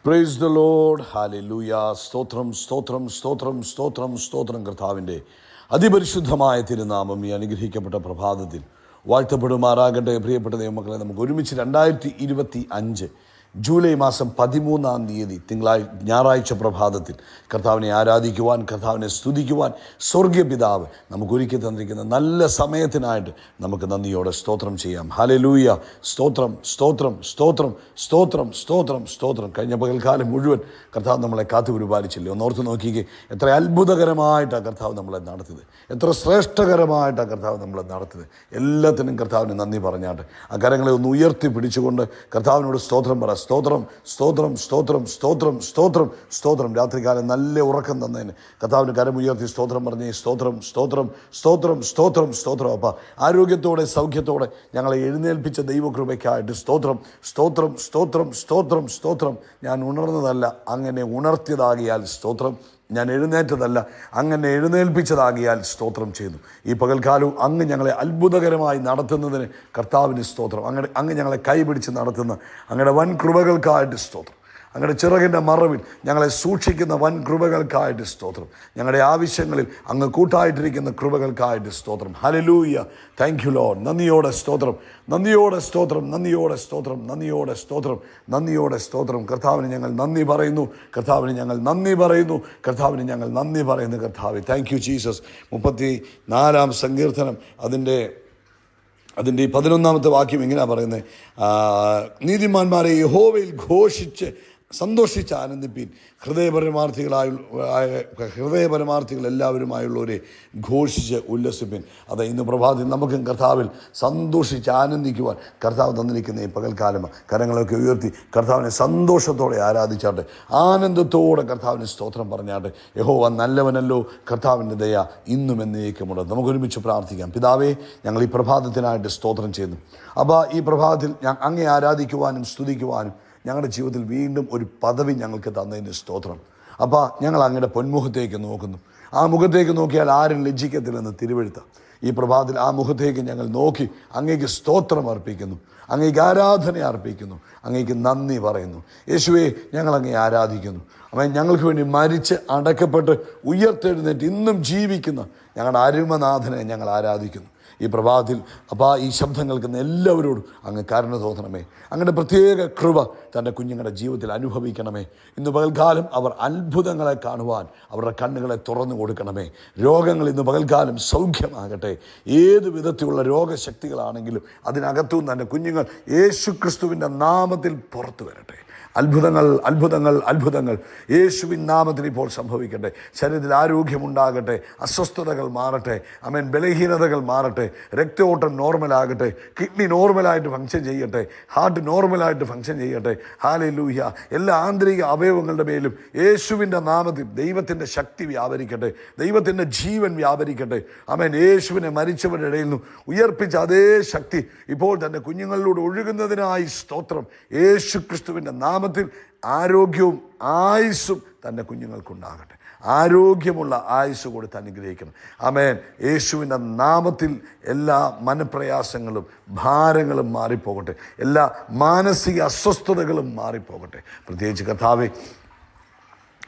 Praise the Lord. Hallelujah. സ്തോത്രം സ്തോത്രം സ്തോത്രം സ്തോത്രം സ്തോത്രം. കർത്താവിൻ്റെ അതിപരിശുദ്ധമായ തിരുനാമം ഈ അനുഗ്രഹിക്കപ്പെട്ട പ്രഭാതത്തിൽ വാഴ്ത്തപ്പെടുമാറാകട്ടെ. പ്രിയപ്പെട്ട ദൈവമക്കളെ, നമുക്ക് ഒരുമിച്ച് 2025 ജൂലൈ മാസം 13 ഞായറാഴ്ച പ്രഭാതത്തിൽ കർത്താവിനെ ആരാധിക്കുവാൻ, കർത്താവിനെ സ്തുതിക്കുവാൻ സ്വർഗീയ പിതാവ് നമുക്ക് ഒരുക്കി തന്നിരിക്കുന്ന നല്ല സമയത്തിനായിട്ട് നമുക്ക് നന്ദിയോടെ സ്തോത്രം ചെയ്യാം. ഹല്ലേലൂയ. സ്തോത്രം സ്തോത്രം സ്തോത്രം സ്തോത്രം സ്തോത്രം സ്തോത്രം. കഴിഞ്ഞ പകൽക്കാലം മുഴുവൻ കർത്താവ് നമ്മളെ കാത്തു പരിപാലിച്ചില്ലേ? ഒന്നോർത്ത് നോക്കിക്കേ, എത്ര അത്ഭുതകരമായിട്ടാണ് കർത്താവ് നമ്മളെ നടത്തിയത്, എത്ര ശ്രേഷ്ഠകരമായിട്ടാണ് കർത്താവ് നമ്മളെ നടത്തിയത്. എല്ലാത്തിനും കർത്താവിന് നന്ദി പറഞ്ഞാട്ടെ. ആ കരങ്ങളെ ഒന്ന് ഉയർത്തി പിടിച്ചുകൊണ്ട് കർത്താവിനോട് സ്തോത്രം പറ. സ്തോത്രം സ്തോത്രം സ്തോത്രം സ്തോത്രം സ്തോത്രം സ്തോത്രം. രാത്രികാലം നല്ല ഉറക്കം തന്നതിന് കർത്താവിന് കരമുയർത്തി സ്തോത്രം പറഞ്ഞേ. സ്തോത്രം സ്തോത്രം സ്തോത്രം സ്തോത്രം സ്തോത്രം. അപ്പം ആരോഗ്യത്തോടെ സൗഖ്യത്തോടെ ഞങ്ങളെ എഴുന്നേൽപ്പിച്ച ദൈവകൃപയ്ക്കായിട്ട് സ്തോത്രം സ്തോത്രം സ്തോത്രം സ്തോത്രം സ്തോത്രം. ഞാൻ ഉണർന്നതല്ല, അങ്ങനെ ഉണർത്തിയതാകിയാൽ സ്തോത്രം. ഞാൻ എഴുന്നേറ്റതല്ല, അങ്ങനെ എഴുന്നേൽപ്പിച്ചതാകിയാൽ സ്തോത്രം ചെയ്തു. ഈ പകൽക്കാലവും അങ്ങ് ഞങ്ങളെ അത്ഭുതകരമായി നടത്തുന്നതിന് കർത്താവിന് സ്തോത്രം. അങ്ങ് ഞങ്ങളെ കൈപിടിച്ച് നടത്തുന്ന അങ്ങയുടെ വൻ കൃപകൾക്കായിട്ട് സ്തോത്രം. അങ്ങയുടെ ചിറകിൻ്റെ മറവിൽ ഞങ്ങളെ സൂക്ഷിക്കുന്ന വൻ കൃപകൾക്കായിട്ട് സ്തോത്രം. ഞങ്ങളുടെ ആവശ്യങ്ങളിൽ അങ്ങ് കൂട്ടായിട്ടിരിക്കുന്ന കൃപകൾക്കായിട്ട് സ്തോത്രം. ഹല്ലേലൂയ. Thank you Lord. നന്ദിയോടെ സ്തോത്രം, നന്ദിയോടെ സ്തോത്രം, നന്ദിയോടെ സ്തോത്രം, നന്ദിയോടെ സ്തോത്രം, നന്ദിയോടെ സ്തോത്രം. കർത്താവിന് ഞങ്ങൾ നന്ദി പറയുന്നു, കർത്താവിന് ഞങ്ങൾ നന്ദി പറയുന്നു, കർത്താവിന് ഞങ്ങൾ നന്ദി പറയുന്നു. കർത്താവ് താങ്ക് യു ജീസസ്. 34-ാം സങ്കീർത്തനം അതിൻ്റെ 11-ാമത്തെ വാക്യം ഇങ്ങനെയാണ് പറയുന്നത്: നീതിമാന്മാരെ യഹോവയിൽ ഘോഷിച്ച് സന്തോഷിച്ച് ആനന്ദിപ്പീൻ, ഹൃദയപരമാർത്ഥികൾ എല്ലാവരുമായുള്ളവരെ ഘോഷിച്ച് ഉല്ലസിപ്പിൻ. അത് ഇന്ന് പ്രഭാതത്തിൽ നമുക്കും കർത്താവിൽ സന്തോഷിച്ച് ആനന്ദിക്കുവാൻ കർത്താവ് തന്നിരിക്കുന്ന ഈ പകൽക്കാലം കരങ്ങളൊക്കെ ഉയർത്തി കർത്താവിനെ സന്തോഷത്തോടെ ആരാധിച്ചാട്ടെ, ആനന്ദത്തോടെ കർത്താവിന് സ്തോത്രം പറഞ്ഞാട്ടെ. യഹോവ നല്ലവനല്ലോ, കർത്താവിൻ്റെ ദയ ഇന്നും എന്നേക്കുമുണ്ട്. നമുക്കൊരുമിച്ച് പ്രാർത്ഥിക്കാം. പിതാവേ, ഞങ്ങൾ ഈ പ്രഭാതത്തിനായിട്ട് സ്തോത്രം ചെയ്യുന്നു. അപ്പോൾ ഈ പ്രഭാതത്തിൽ അങ്ങേ ആരാധിക്കുവാനും സ്തുതിക്കുവാനും ഞങ്ങളുടെ ജീവിതത്തിൽ വീണ്ടും ഒരു പദവി ഞങ്ങൾക്ക് തന്നതിന് സ്തോത്രം. അപ്പോൾ ഞങ്ങൾ അങ്ങയുടെ പൊന്മുഖത്തേക്ക് നോക്കുന്നു. ആ മുഖത്തേക്ക് നോക്കിയാൽ ആരും ലജ്ജിക്കത്തില്ലെന്ന് തിരുവെഴുത്ത. ഈ പ്രഭാതത്തിൽ ആ മുഖത്തേക്ക് ഞങ്ങൾ നോക്കി അങ്ങേക്ക് സ്തോത്രം അർപ്പിക്കുന്നു, അങ്ങേക്ക് ആരാധന അർപ്പിക്കുന്നു, അങ്ങേക്ക് നന്ദി പറയുന്നു. യേശുവേ, ഞങ്ങൾ അങ്ങേ ആരാധിക്കുന്നു. അവൻ ഞങ്ങൾക്ക് വേണ്ടി മരിച്ച് അടക്കപ്പെട്ട് ഉയർത്തെഴുന്നേറ്റ് ഇന്നും ജീവിക്കുന്ന ഞങ്ങളുടെ അരുമനാഥനെ ഞങ്ങൾ ആരാധിക്കുന്നു. ഈ പ്രഭാതത്തിൽ അപ്പോൾ ഈ ശബ്ദം കേൾക്കുന്ന എല്ലാവരോടും അങ്ങ് കരുണ തോന്നണമേ. അങ്ങയുടെ പ്രത്യേക കൃപ തൻ്റെ കുഞ്ഞുങ്ങളുടെ ജീവിതത്തിൽ അനുഭവിക്കണമേ. ഇന്ന് പകൽക്കാലം അവർ അത്ഭുതങ്ങളെ കാണുവാൻ അവരുടെ കണ്ണുകളെ തുറന്നു കൊടുക്കണമേ. രോഗങ്ങൾ ഇന്ന് പകൽക്കാലം സൗഖ്യമാകട്ടെ. ഏത് വിധത്തിലുള്ള രോഗശക്തികളാണെങ്കിലും അതിനകത്തുനിന്ന് തൻ്റെ കുഞ്ഞുങ്ങൾ യേശു ക്രിസ്തുവിൻ്റെ നാമത്തിൽ പുറത്തു വരട്ടെ. അത്ഭുതങ്ങൾ അത്ഭുതങ്ങൾ അത്ഭുതങ്ങൾ യേശുവിൻ നാമത്തിൽ ഇപ്പോൾ സംഭവിക്കട്ടെ. ശരീരത്തിൽ ആരോഗ്യമുണ്ടാകട്ടെ, അസ്വസ്ഥതകൾ മാറട്ടെ, ആമേൻ, ബലഹീനതകൾ മാറട്ടെ, രക്തയോട്ടം നോർമലാകട്ടെ, കിഡ്നി നോർമലായിട്ട് ഫങ്ഷൻ ചെയ്യട്ടെ, ഹാർട്ട് നോർമലായിട്ട് ഫങ്ഷൻ ചെയ്യട്ടെ. ഹല്ലേലൂയ. എല്ലാ ആന്തരിക അവയവങ്ങളുടെ മേലും യേശുവിൻ്റെ നാമത്തിൽ ദൈവത്തിൻ്റെ ശക്തി വ്യാപരിക്കട്ടെ, ദൈവത്തിൻ്റെ ജീവൻ വ്യാപരിക്കട്ടെ. ആമേൻ. യേശുവിനെ മരിച്ചവരുടെ ഇടയിൽ നിന്ന് ഉയർപ്പിച്ച അതേ ശക്തി ഇപ്പോൾ തൻ്റെ കുഞ്ഞുങ്ങളിലൂടെ ഒഴുകുന്നതിനായി സ്തോത്രം. യേശു ക്രിസ്തുവിൻ്റെ നാമത്തിൽ ആരോഗ്യവും ആയുസ്സും തൻ്റെ കുഞ്ഞുങ്ങൾക്കുണ്ടാകട്ടെ. ആരോഗ്യമുള്ള ആയുസ് കൊടുത്ത് അനുഗ്രഹിക്കണം. ആമേൻ. യേശുവിൻ്റെ നാമത്തിൽ എല്ലാ മനപ്രയാസങ്ങളും ഭാരങ്ങളും മാറിപ്പോകട്ടെ, എല്ലാ മാനസിക അസ്വസ്ഥതകളും മാറിപ്പോകട്ടെ. പ്രത്യേകിച്ച് കർത്താവേ,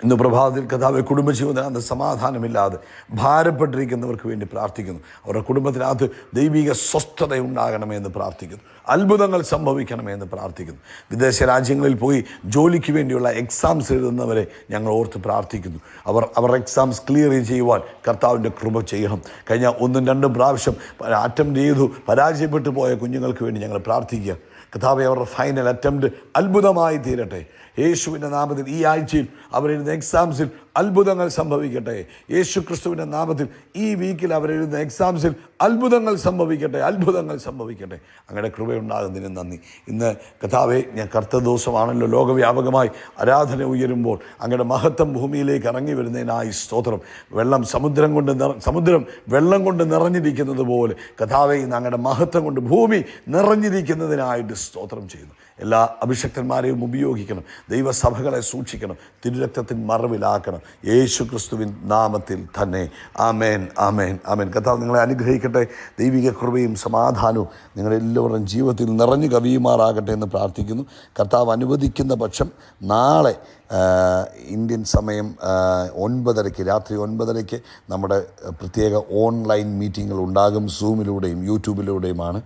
ഇന്ന് പ്രഭാതത്തിൽ കർത്താവെ, കുടുംബജീവിതത്തിനകത്ത് സമാധാനമില്ലാതെ ഭാരപ്പെട്ടിരിക്കുന്നവർക്ക് വേണ്ടി പ്രാർത്ഥിക്കുന്നു. അവരുടെ കുടുംബത്തിനകത്ത് ദൈവിക സ്വസ്ഥത ഉണ്ടാകണമെന്ന് പ്രാർത്ഥിക്കുന്നു. അത്ഭുതങ്ങൾ സംഭവിക്കണമെന്ന് പ്രാർത്ഥിക്കുന്നു. വിദേശ രാജ്യങ്ങളിൽ പോയി ജോലിക്ക് വേണ്ടിയുള്ള എക്സാംസ് എഴുതുന്നവരെ ഞങ്ങൾ ഓർത്ത് പ്രാർത്ഥിക്കുന്നു. അവർ എക്സാംസ് ക്ലിയർ ചെയ്യുവാൻ കർത്താവിൻ്റെ കൃപ ചെയ്യണം. കഴിഞ്ഞ 1-2 പ്രാവശ്യം അറ്റംപ്റ്റ് ചെയ്തു പരാജയപ്പെട്ടു പോയ കുഞ്ഞുങ്ങൾക്ക് വേണ്ടി ഞങ്ങൾ പ്രാർത്ഥിക്കുക. കർത്താവെ, അവരുടെ ഫൈനൽ അറ്റംപ്റ്റ് അത്ഭുതമായി തീരട്ടെ. യേശുവിൻ്റെ നാമത്തിൽ ഈ ആഴ്ചയിൽ അവരെഴുതുന്ന എക്സാംസിൽ അത്ഭുതങ്ങൾ സംഭവിക്കട്ടെ. യേശു ക്രിസ്തുവിൻ്റെ നാമത്തിൽ ഈ വീക്കിൽ അവരെഴുതുന്ന എക്സാംസിൽ അത്ഭുതങ്ങൾ സംഭവിക്കട്ടെ, അത്ഭുതങ്ങൾ സംഭവിക്കട്ടെ. അങ്ങയുടെ കൃപയുണ്ടാകുന്നതിന് നന്ദി. ഇന്ന് കർത്താവേ, ഞാൻ കർത്തൃദിവസമാണല്ലോ, ലോകവ്യാപകമായി ആരാധന ഉയരുമ്പോൾ അങ്ങയുടെ മഹത്വം ഭൂമിയിലേക്ക് ഇറങ്ങി വരുന്നതിനായി സ്തോത്രം. സമുദ്രം വെള്ളം കൊണ്ട് നിറഞ്ഞിരിക്കുന്നത് പോലെ കർത്താവേ, ഇന്ന് അങ്ങയുടെ മഹത്വം കൊണ്ട് ഭൂമി നിറഞ്ഞിരിക്കുന്നതിനായിട്ട് സ്തോത്രം ചെയ്യുന്നു. എല്ലാ അഭിഷക്തന്മാരെയും ഉപയോഗിക്കണം. ദൈവസഭകളെ സൂക്ഷിക്കണം. തിരുരക്തത്തിൻ മറവിലാക്കണം. യേശു ക്രിസ്തുവിൻ നാമത്തിൽ തന്നെ. ആമേൻ, ആമേൻ, ആമേൻ. കർത്താവ് നിങ്ങളെ അനുഗ്രഹിക്കട്ടെ. ദൈവിക കൃപയും സമാധാനവും നിങ്ങളെല്ലാവരുടെയും ജീവിതത്തിൽ നിറഞ്ഞു കവിയുമാറാകട്ടെ എന്ന് പ്രാർത്ഥിക്കുന്നു. കർത്താവ് അനുവദിക്കുന്ന പക്ഷം നാളെ ഇന്ത്യൻ സമയം 9:30 രാത്രി 9:30 നമ്മുടെ പ്രത്യേക ഓൺലൈൻ മീറ്റിങ്ങുകൾ ഉണ്ടാകും. സൂമിലൂടെയും യൂട്യൂബിലൂടെയുമാണ്.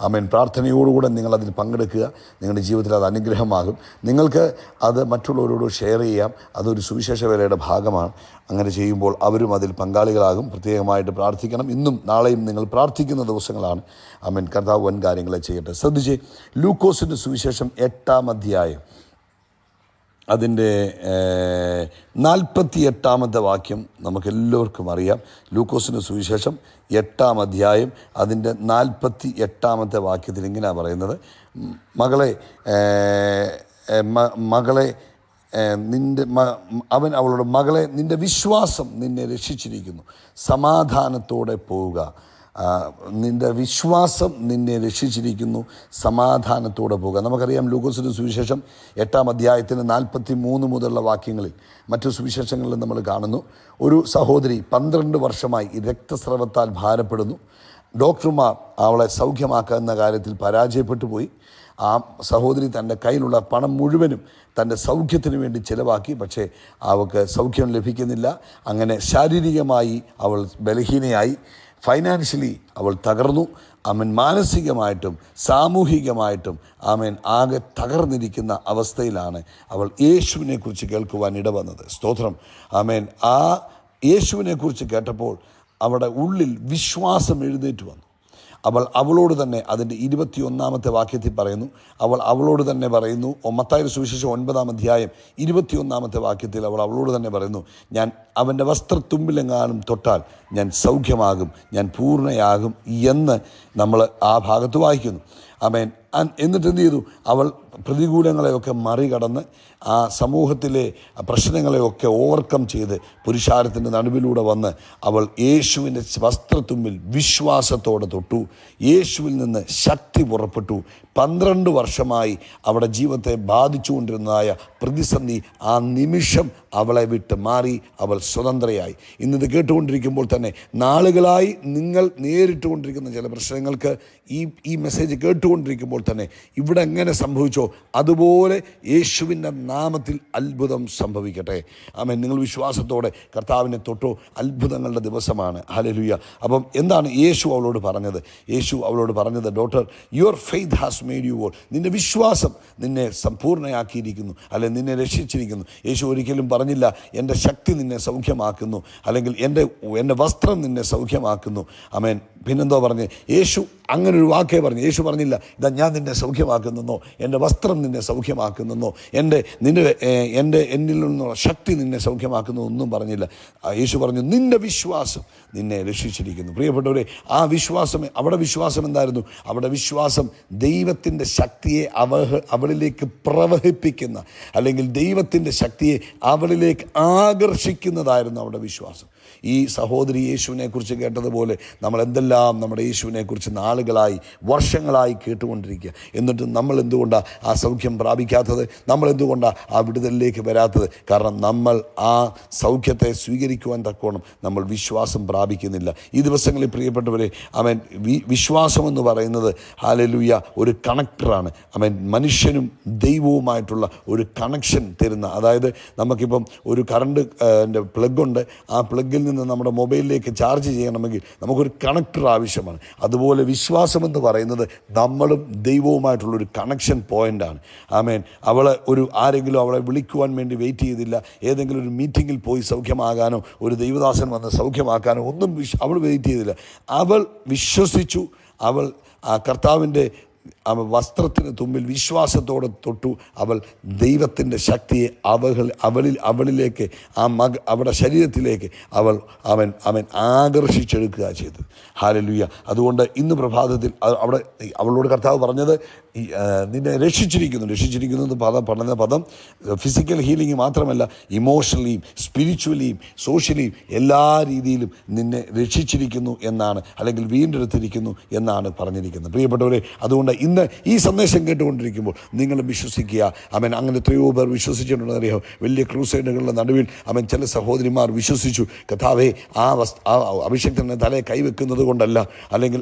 ആമേൻ. പ്രാർത്ഥനയോടുകൂടെ നിങ്ങളതിൽ പങ്കെടുക്കുക. നിങ്ങളുടെ ജീവിതത്തിൽ അത് അനുഗ്രഹമാകും. നിങ്ങൾക്ക് അത് മറ്റുള്ളവരോട് ഷെയർ ചെയ്യാം. അതൊരു സുവിശേഷ വേലയുടെ ഭാഗമാണ്. അങ്ങനെ ചെയ്യുമ്പോൾ അവരും അതിൽ പങ്കാളികളാകും. പ്രത്യേകമായിട്ട് പ്രാർത്ഥിക്കണം. ഇന്നും നാളെയും നിങ്ങൾ പ്രാർത്ഥിക്കുന്ന ദിവസങ്ങളാണ്. ആമേൻ. കർത്താവ് വൻ കാര്യങ്ങളെ ചെയ്യട്ടെ. ശ്രദ്ധിച്ച്, ലൂക്കോസിൻ്റെ സുവിശേഷം 8-ാം അധ്യായം അതിൻ്റെ 48-ാമത്തെ വാക്യം നമുക്കെല്ലാവർക്കും അറിയാം. ലൂക്കോസിൻ്റെ സുവിശേഷം 8-ാം അധ്യായം അതിൻ്റെ 48-ാമത്തെ വാക്യത്തിൽ ഇങ്ങനെയാണ് പറയുന്നത്: മകളെ അവൻ അവളോട്, മകളെ, നിൻ്റെ വിശ്വാസം നിന്നെ രക്ഷിച്ചിരിക്കുന്നു, സമാധാനത്തോടെ പോവുക. നിൻ്റെ വിശ്വാസം നിന്നെ രക്ഷിച്ചിരിക്കുന്നു, സമാധാനത്തോടെ പോകുക. നമുക്കറിയാം ലൂക്കോസിൻ്റെ സുവിശേഷം 8-ാം അധ്യായത്തിന് 43 മുതലുള്ള വാക്യങ്ങളിൽ മറ്റു സുവിശേഷങ്ങളിൽ നമ്മൾ കാണുന്നു. ഒരു സഹോദരി 12 വർഷമായി രക്തസ്രവത്താൽ ഭാരപ്പെടുന്നു. ഡോക്ടർമാർ അവളെ സൗഖ്യമാക്കുന്ന കാര്യത്തിൽ പരാജയപ്പെട്ടു പോയി. ആ സഹോദരി തൻ്റെ കയ്യിലുള്ള പണം മുഴുവനും തൻ്റെ സൗഖ്യത്തിന് വേണ്ടി ചിലവാക്കി. പക്ഷേ അവൾക്ക് സൗഖ്യം ലഭിക്കുന്നില്ല. അങ്ങനെ ശാരീരികമായി അവൾ ബലഹീനയായി, ഫൈനാൻഷ്യലി അവൾ തകർന്നു. ആമേൻ. മാനസികമായിട്ടും സാമൂഹികമായിട്ടും ആമേൻ ആകെ തകർന്നിരിക്കുന്ന അവസ്ഥയിലാണ് അവൾ യേശുവിനെക്കുറിച്ച് കേൾക്കുവാൻ ഇടവന്നത്. സ്തോത്രം. ആമേൻ. ആ യേശുവിനെക്കുറിച്ച് കേട്ടപ്പോൾ അവളുടെ ഉള്ളിൽ വിശ്വാസം എഴുന്നേറ്റ് വന്നു. അവളോട് തന്നെ അതിൻ്റെ 21-ാമത്തെ വാക്യത്തിൽ പറയുന്നു. അവളോട് തന്നെ പറയുന്നു. മത്തായിയുടെ സുവിശേഷം 9-ാം അധ്യായം 21-ാമത്തെ വാക്യത്തിൽ അവളോട് തന്നെ പറയുന്നു: ഞാൻ അവൻ്റെ വസ്ത്രത്തുമ്പിലെങ്ങാനും തൊട്ടാൽ ഞാൻ സൗഖ്യമാകും, ഞാൻ പൂർണ്ണയാകും എന്ന് നമ്മൾ ആ ഭാഗത്ത് വായിക്കുന്നു. ആമേൻ. എന്നിട്ട് എന്ത് ചെയ്തു? അവൾ പ്രതികൂലങ്ങളെയൊക്കെ മറികടന്ന് ആ സമൂഹത്തിലെ പ്രശ്നങ്ങളെയൊക്കെ ഓവർകം ചെയ്ത് പുരുഷാരത്തിൻ്റെ നടുവിലൂടെ വന്ന് അവൾ യേശുവിൻ്റെ വസ്ത്രത്തുമ്പിൽ വിശ്വാസത്തോടെ തൊട്ടു. യേശുവിൽ നിന്ന് ശക്തി പുറപ്പെട്ടു. 12 വർഷമായി അവളുടെ ജീവിതത്തെ ബാധിച്ചുകൊണ്ടിരുന്നതായ പ്രതിസന്ധി ആ നിമിഷം അവളെ വിട്ട് മാറി. അവൾ സ്വതന്ത്രയായി. ഇന്നിത് കേട്ടുകൊണ്ടിരിക്കുമ്പോൾ തന്നെ നാളുകളായി നിങ്ങൾ നേരിട്ടുകൊണ്ടിരിക്കുന്ന ചില പ്രശ്നങ്ങൾക്ക് ഈ മെസ്സേജ് കേട്ടുകൊണ്ടിരിക്കുമ്പോൾ തന്നെ ഇവിടെ എങ്ങനെ സംഭവിച്ചോ അതുപോലെ യേശുവിൻ്റെ നാമത്തിൽ അത്ഭുതം സംഭവിക്കട്ടെ. ആമേൻ. നിങ്ങൾ വിശ്വാസത്തോടെ കർത്താവിനെ തൊട്ടോ. അത്ഭുതങ്ങളുടെ ദിവസമാണ്. ഹല്ലേലൂയ. അപ്പം എന്താണ് യേശു അവളോട് പറഞ്ഞത്? യേശു അവളോട് പറഞ്ഞത്: daughter, your faith has made you whole. നിൻ്റെ വിശ്വാസം നിന്നെ സമ്പൂർണ്ണയാക്കിയിരിക്കുന്നു, അല്ലെങ്കിൽ നിന്നെ രക്ഷിച്ചിരിക്കുന്നു. യേശു ഒരിക്കലും പറഞ്ഞില്ല എൻ്റെ ശക്തി നിന്നെ സൗഖ്യമാക്കുന്നു, അല്ലെങ്കിൽ എൻ്റെ വസ്ത്രം നിന്നെ സൗഖ്യമാക്കുന്നു. ആമേൻ. പിന്നെന്തോ പറഞ്ഞ്? യേശു അങ്ങനൊരു വാക്കേ പറഞ്ഞു. യേശു പറഞ്ഞില്ല ഇതാ ഞാൻ നിന്നെ സൗഖ്യമാക്കുന്നെന്നോ, എൻ്റെ വസ്ത്രം നിന്നെ സൗഖ്യമാക്കുന്നെന്നോ, എന്നിൽ നിന്നുള്ള ശക്തി നിന്നെ സൗഖ്യമാക്കുന്നു ഒന്നും പറഞ്ഞില്ല. യേശു പറഞ്ഞു നിൻ്റെ വിശ്വാസം നിന്നെ രക്ഷിച്ചിരിക്കുന്നു. പ്രിയപ്പെട്ടവരെ, ആ വിശ്വാസം, അവിടെ വിശ്വാസം എന്തായിരുന്നു? അവിടെ വിശ്വാസം ദൈവത്തിൻ്റെ ശക്തിയെ അവളിലേക്ക് പ്രവഹിപ്പിക്കുന്ന, അല്ലെങ്കിൽ ദൈവത്തിൻ്റെ ശക്തിയെ അവളിലേക്ക് ആകർഷിക്കുന്നതായിരുന്നു അവിടെ വിശ്വാസം. ഈ സഹോദരി യേശുവിനെക്കുറിച്ച് കേട്ടതുപോലെ നമ്മൾ എന്തെല്ലാം നമ്മുടെ യേശുവിനെക്കുറിച്ച് നാളുകളായി വർഷങ്ങളായി കേട്ടുകൊണ്ടിരിക്കുക. എന്നിട്ടും നമ്മൾ എന്തുകൊണ്ടാണ് ആ സൗഖ്യം പ്രാപിക്കാത്തത്? നമ്മൾ എന്തുകൊണ്ടാണ് ആ വിടുതലിലേക്ക് വരാത്തത്? കാരണം നമ്മൾ ആ സൗഖ്യത്തെ സ്വീകരിക്കുവാൻ തക്കോണം നമ്മൾ വിശ്വാസം പ്രാപിക്കുന്നില്ല. ഈ ദിവസങ്ങളിൽ പ്രിയപ്പെട്ടവരെ, ആമേൻ, വിശ്വാസമെന്ന് പറയുന്നത് ഹല്ലേലൂയ ഒരു കണക്ടറാണ്. ആമേൻ. മനുഷ്യനും ദൈവവുമായിട്ടുള്ള ഒരു കണക്ഷൻ തരുന്ന, അതായത് നമുക്കിപ്പം ഒരു കറണ്ട് പ്ലഗുണ്ട്. ആ പ്ലഗിൽ നിന്ന് നമ്മുടെ മൊബൈലിലേക്ക് ചാർജ് ചെയ്യണമെങ്കിൽ നമുക്കൊരു കണക്ടർ ആവശ്യമാണ്. അതുപോലെ വിശ്വാസമെന്ന് പറയുന്നത് നമ്മളും ദൈവവുമായിട്ടുള്ളൊരു കണക്ഷൻ പോയിൻ്റാണ്. ആമേൻ. ആരെങ്കിലും അവളെ വിളിക്കുവാൻ വേണ്ടി വെയിറ്റ് ചെയ്തില്ല. ഏതെങ്കിലും ഒരു മീറ്റിങ്ങിൽ പോയി സൗഖ്യമാകാനോ ഒരു ദൈവദാസൻ വന്ന് സൗഖ്യമാക്കാനോ ഒന്നും അവൾ വെയിറ്റ് ചെയ്തില്ല. അവൾ വിശ്വസിച്ചു. അവൾ ആ കർത്താവിൻ്റെ വസ്ത്രത്തിന് തുമ്പിൽ വിശ്വാസത്തോടെ തൊട്ടു. അവൾ ദൈവത്തിൻ്റെ ശക്തിയെ അവളിലേക്ക് അവളുടെ ശരീരത്തിലേക്ക് അവൻ ആകർഷിച്ചെടുക്കുക ചെയ്തത്. ഹല്ലേലൂയ. അതുകൊണ്ട് ഇന്ന് പ്രഭാതത്തിൽ അവളോട് കർത്താവ് പറഞ്ഞത് നിന്നെ രക്ഷിച്ചിരിക്കുന്നു എന്ന് പറഞ്ഞ പദം ഫിസിക്കൽ ഹീലിംഗ് മാത്രമല്ല, ഇമോഷണലിയും സ്പിരിച്വലിയും സോഷ്യലിയും എല്ലാ രീതിയിലും നിന്നെ രക്ഷിച്ചിരിക്കുന്നു എന്നാണ്, അല്ലെങ്കിൽ വീണ്ടെടുത്തിരിക്കുന്നു എന്നാണ് പറഞ്ഞിരിക്കുന്നത്. പ്രിയപ്പെട്ടവരെ, അതുകൊണ്ട് ഇന്ന് ഈ സന്ദേശം കേട്ടുകൊണ്ടിരിക്കുമ്പോൾ നിങ്ങളും വിശ്വസിക്കുക. അവൻ അങ്ങനെ എത്രയോ പേർ വിശ്വസിച്ചിട്ടുണ്ടെന്ന് അറിയാം. വലിയ ക്രൂസൈഡുകളുടെ നടുവിൽ അവൻ ചില സഹോദരിമാർ വിശ്വസിച്ചു. കർത്താവേ, ആ അഭിഷക്തനെ തലയെ കൈവെക്കുന്നത് കൊണ്ടല്ല, അല്ലെങ്കിൽ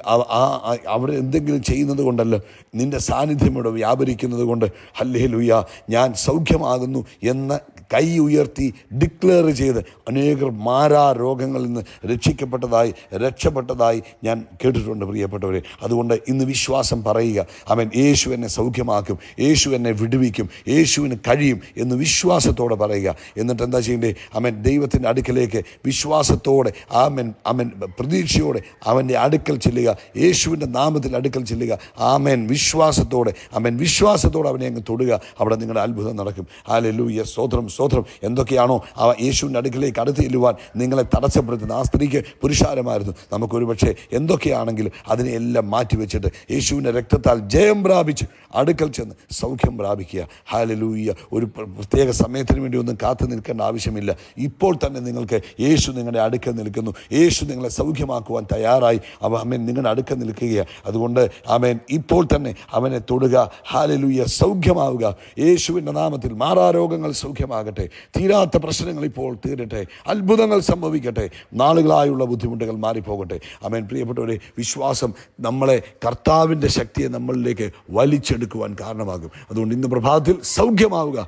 അവിടെ എന്തെങ്കിലും ചെയ്യുന്നത് കൊണ്ടല്ല, നിൻ്റെ സാന്നിധ്യം ഇവിടെ വ്യാപരിക്കുന്നത് കൊണ്ട് ഹല്ലേലൂയ ഞാൻ സൗഖ്യമാകുന്നു എന്ന് കൈ ഉയർത്തി ഡിക്ലെയർ ചെയ്ത് അനേകർ മാരാ രോഗങ്ങളിൽ നിന്ന് രക്ഷപ്പെട്ടതായി ഞാൻ കേട്ടിട്ടുണ്ട് പ്രിയപ്പെട്ടവരെ. അതുകൊണ്ട് ഇന്ന് വിശ്വാസം പറയുക. അവൻ യേശു എന്നെ സൗഖ്യമാക്കും, യേശു എന്നെ വിടുവിക്കും, യേശുവിന് കഴിയും എന്ന് വിശ്വാസത്തോടെ പറയുക. എന്നിട്ട് എന്താ ചെയ്യേണ്ടേ? അവൻ ദൈവത്തിൻ്റെ അടുക്കലേക്ക് വിശ്വാസത്തോടെ അവൻ പ്രതീക്ഷയോടെ അവൻ്റെ അടുക്കൽ ചെല്ലുക, യേശുവിൻ്റെ നാമത്തിൽ അടുക്കൽ ചെല്ലുക. ആമേൻ. വിശ്വാസത്തോടെ അവനെ അങ്ങ് തൊടുക. അവിടെ നിങ്ങളുടെ അത്ഭുതം നടക്കും. ഹല്ലേലൂയ. സ്തോത്രം. എന്തൊക്കെയാണോ യേശുവിൻ്റെ അടുക്കലേക്ക് അടുത്ത് ചെല്ലുവാൻ നിങ്ങളെ തടസ്സപ്പെടുത്തുന്നത്, ആ സ്ത്രീക്ക് പുരുഷാരമായിരുന്നു, നമുക്കൊരു പക്ഷേ എന്തൊക്കെയാണെങ്കിലും അതിനെയെല്ലാം മാറ്റിവെച്ചിട്ട് യേശുവിൻ്റെ രക്തത്താൽ ജയം പ്രാപിച്ച് അടുക്കൽ ചെന്ന് സൗഖ്യം പ്രാപിക്കുക. ഹല്ലേലൂയ. ഒരു പ്രത്യേക സമയത്തിന് വേണ്ടി ഒന്നും കാത്തു നിൽക്കേണ്ട ആവശ്യമില്ല. ഇപ്പോൾ തന്നെ നിങ്ങൾക്ക് യേശു നിങ്ങളുടെ അടുക്കൽ നിൽക്കുന്നു. യേശു നിങ്ങളെ സൗഖ്യമാക്കുവാൻ തയ്യാറായി അവൻ നിങ്ങളുടെ അടുക്കൽ നിൽക്കുകയാണ്. അതുകൊണ്ട് അവൻ ഇപ്പോൾ തന്നെ അവനെ തൊടുക. ഹല്ലേലൂയ. സൗഖ്യമാവുക യേശുവിൻ്റെ നാമത്തിൽ. മാറാരോഗങ്ങൾ സൗഖ്യമാകട്ടെ, തീരാത്ത പ്രശ്നങ്ങൾ ഇപ്പോൾ തീരട്ടെ, അത്ഭുതങ്ങൾ സംഭവിക്കട്ടെ, നാളുകളായുള്ള ബുദ്ധിമുട്ടുകൾ മാറിപ്പോകട്ടെ. അവൻ പ്രിയപ്പെട്ടവരെ, വിശ്വാസം നമ്മളെ കർത്താവിൻ്റെ ശക്തിയെ നമ്മളിലേക്ക് വലിച്ചെടുക്കുവാൻ കാരണമാകും. അതുകൊണ്ട് ഇന്ന് പ്രഭാതത്തിൽ സൗഖ്യമാവുക,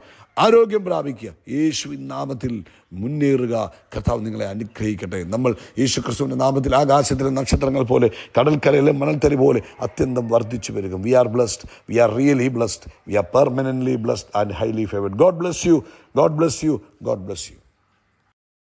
ആരോഗ്യം പ്രാപിക്കുക, യേശുവിൻ നാമത്തിൽ മുന്നേറുക. കർത്താവ് നിങ്ങളെ അനുഗ്രഹിക്കട്ടെ. നമ്മൾ യേശു ക്രിസ്തുവിൻ്റെ നാമത്തിൽ ആകാശത്തിലെ നക്ഷത്രങ്ങൾ പോലെ, കടൽക്കരയിലെ മണൽത്തരി പോലെ അത്യന്തം വർദ്ധിച്ചു വരിക. We are blessed, we are really blessed, we are permanently blessed and highly favoured. God bless you, God bless you, God bless U.